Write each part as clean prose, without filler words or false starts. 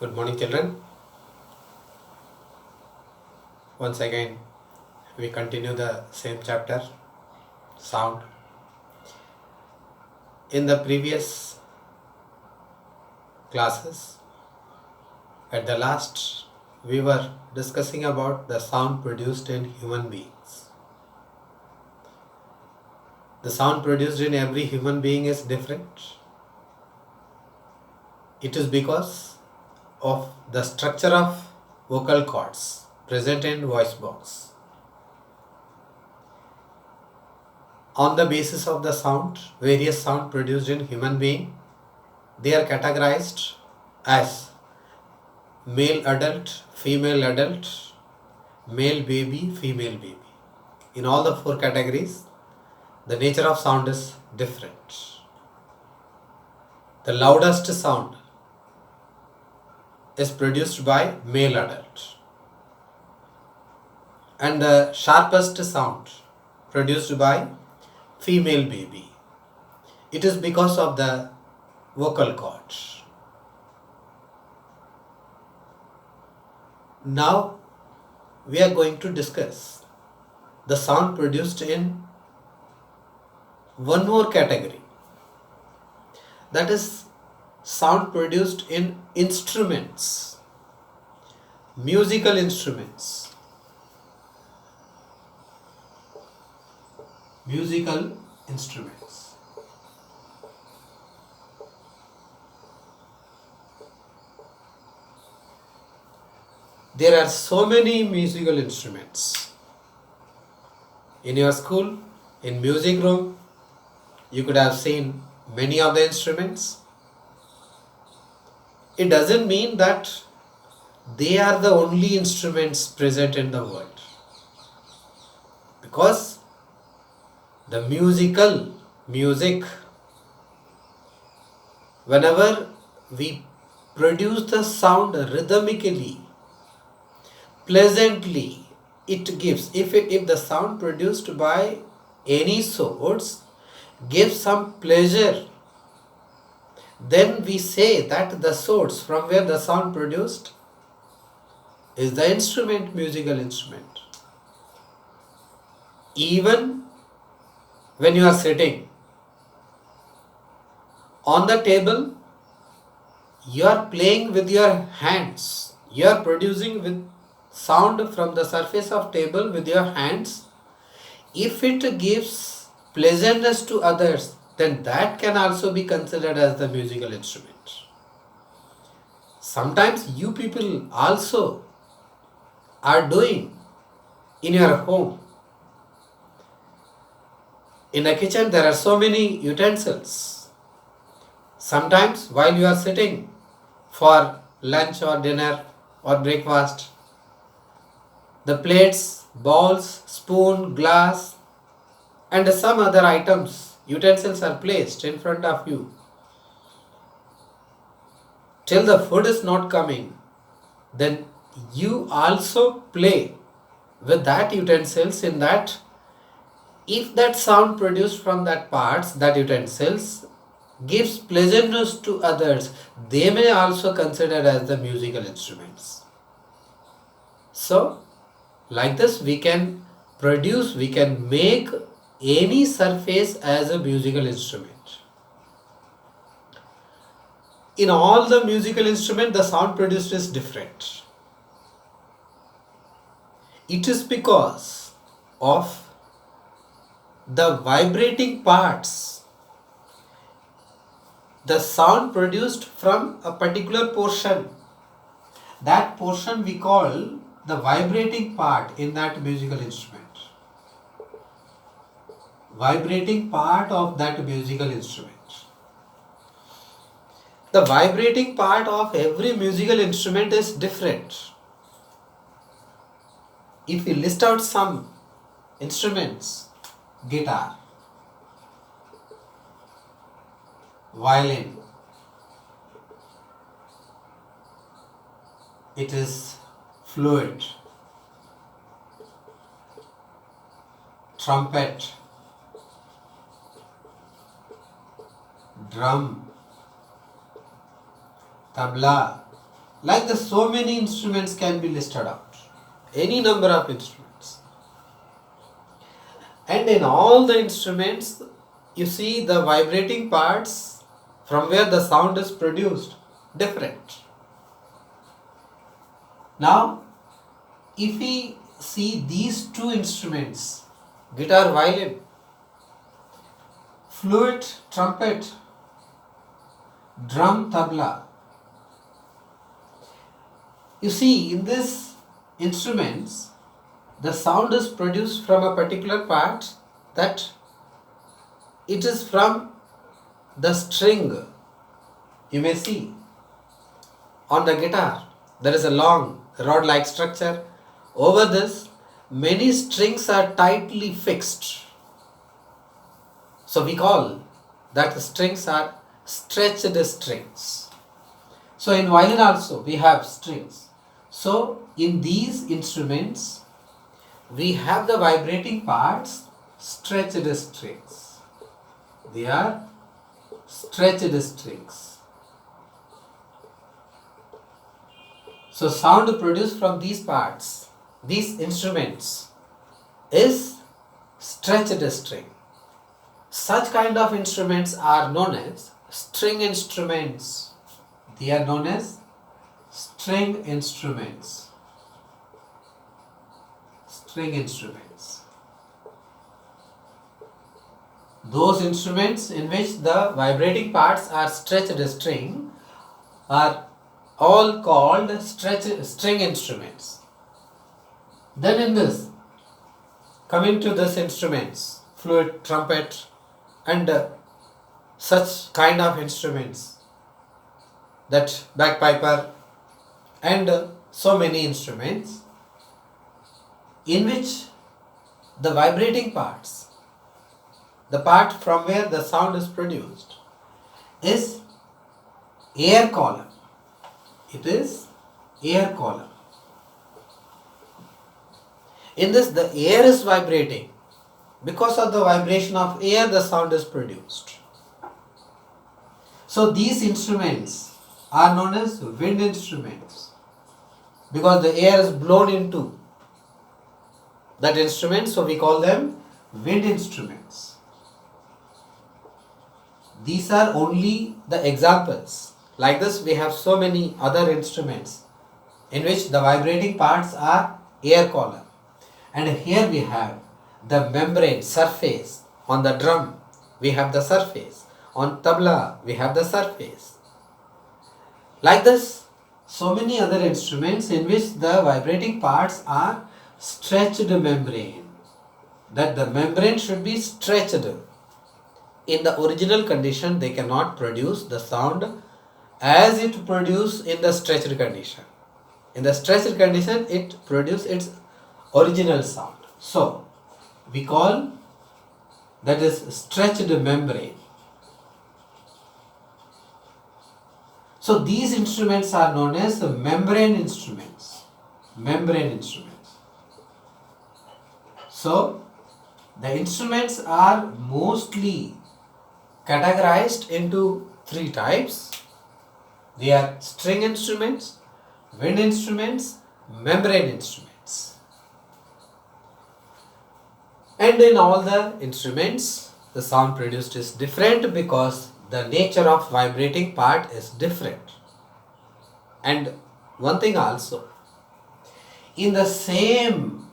Good morning, children. Once again, we continue the same chapter, sound. In the previous classes, at the last, we were discussing about the sound produced in human beings. The sound produced in every human being is different. It is because of the structure of vocal cords present in voice box. On the basis of the sound, various sound produced in human being, they are categorized as male adult, female adult, male baby, female baby. In all the four categories, the nature of sound is different. The loudest sound is produced by male adult, and the sharpest sound produced by female baby. It is because of the vocal cords. Now we are going to discuss the sound produced in one more category, that is sound produced in instruments, musical instruments. Musical instruments. There are so many musical instruments. In your school, in music room, you could have seen many of the instruments. It doesn't mean that they are the only instruments present in the world, because the music, whenever we produce the sound rhythmically, pleasantly, it gives, if the sound produced by any source gives some pleasure, then we say that the source from where the sound produced is the instrument, musical instrument. Even when you are sitting on the table, you are playing with your hands, you are producing with sound from the surface of table with your hands. If it gives pleasantness to others, then that can also be considered as the musical instrument. Sometimes you people also are doing in your home. In a kitchen, there are so many utensils. Sometimes while you are sitting for lunch or dinner or breakfast, the plates, bowls, spoon, glass, and some other items, utensils are placed in front of you. Till the food is not coming, then you also play with that utensils, in that if that sound produced from that parts, that utensils, gives pleasantness to others, they may also consider as the musical instruments. So, like this, we can make any surface as a musical instrument. In all the musical instruments, the sound produced is different. It is because of the vibrating parts, the sound produced from a particular portion, that portion we call the vibrating part in that musical instrument. Vibrating part of that musical instrument. The vibrating part of every musical instrument is different. If we list out some instruments: guitar, violin, it is fluid, trumpet, drum, tabla, Like this, so many instruments can be listed out. Any number of instruments. And in all the instruments, you see the vibrating parts from where the sound is produced different. Now, if we see these two instruments, guitar, violin, flute, trumpet, drum, tabla, you see in these instruments, the sound is produced from a particular part, that it is from the string. You may see on the guitar there is a long rod like structure. Over this, many strings are tightly fixed. So we call that the strings are stretched strings. So in violin also we have strings. So in these instruments we have the vibrating parts stretched strings. They are stretched strings. So sound produced from these parts, these instruments, is stretched string. Such kind of instruments are known as string instruments. They are known as string instruments. String instruments. Those instruments in which the vibrating parts are stretched string are all called string instruments. Then in this, coming to this instruments, flute, trumpet, and such kind of instruments, that bagpiper, and so many instruments in which the vibrating parts, the part from where the sound is produced, is air column. It is air column. In this, the air is vibrating. Because of the vibration of air, the sound is produced. So these instruments are known as wind instruments, because the air is blown into that instrument, so we call them wind instruments. These are only the examples. Like this, we have so many other instruments in which the vibrating parts are air column. And here we have the membrane surface. On the drum, we have the surface. On tabla, we have the surface. Like this, so many other instruments in which the vibrating parts are stretched membrane. That the membrane should be stretched. In the original condition, they cannot produce the sound as it produced in the stretched condition. In the stretched condition, it produces its original sound. So, we call that is stretched membrane. So, these instruments are known as membrane instruments. Membrane instruments. So, the instruments are mostly categorized into three types. They are string instruments, wind instruments, membrane instruments. And in all the instruments, the sound produced is different because the nature of vibrating part is different. And one thing also, in the same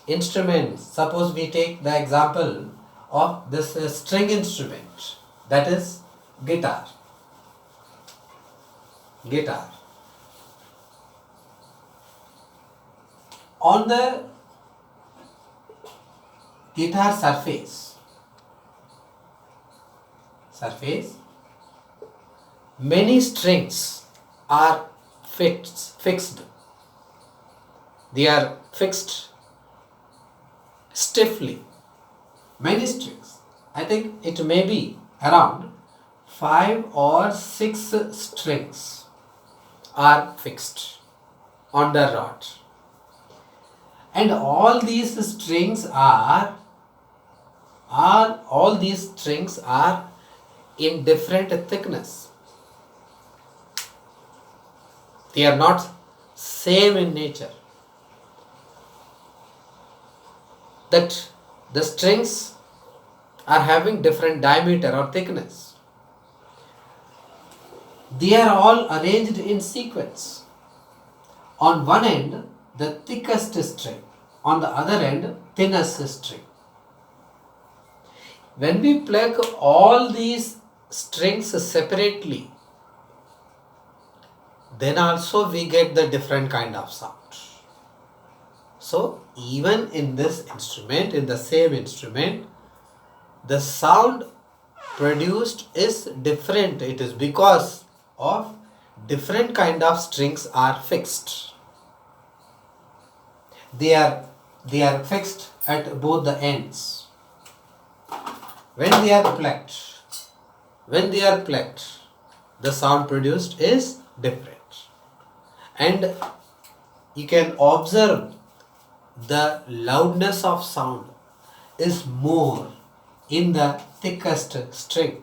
instrument, suppose we take the example of this string instrument, that is guitar. Guitar. On the guitar surface, many strings are fixed. They are fixed stiffly. Many strings. I think it may be around 5 or 6 strings are fixed on the rod. And all these strings are in different thickness. They are not same in nature. That the strings are having different diameter or thickness. They are all arranged in sequence. On one end, the thickest string. On the other end, thinnest string. When we pluck all these strings separately, then also we get the different kind of sound. So even in this instrument, in the same instrument, the sound produced is different. It is because of different kind of strings are fixed. They are fixed at both the ends. When they are plucked, the sound produced is different. And you can observe the loudness of sound is more in the thickest string.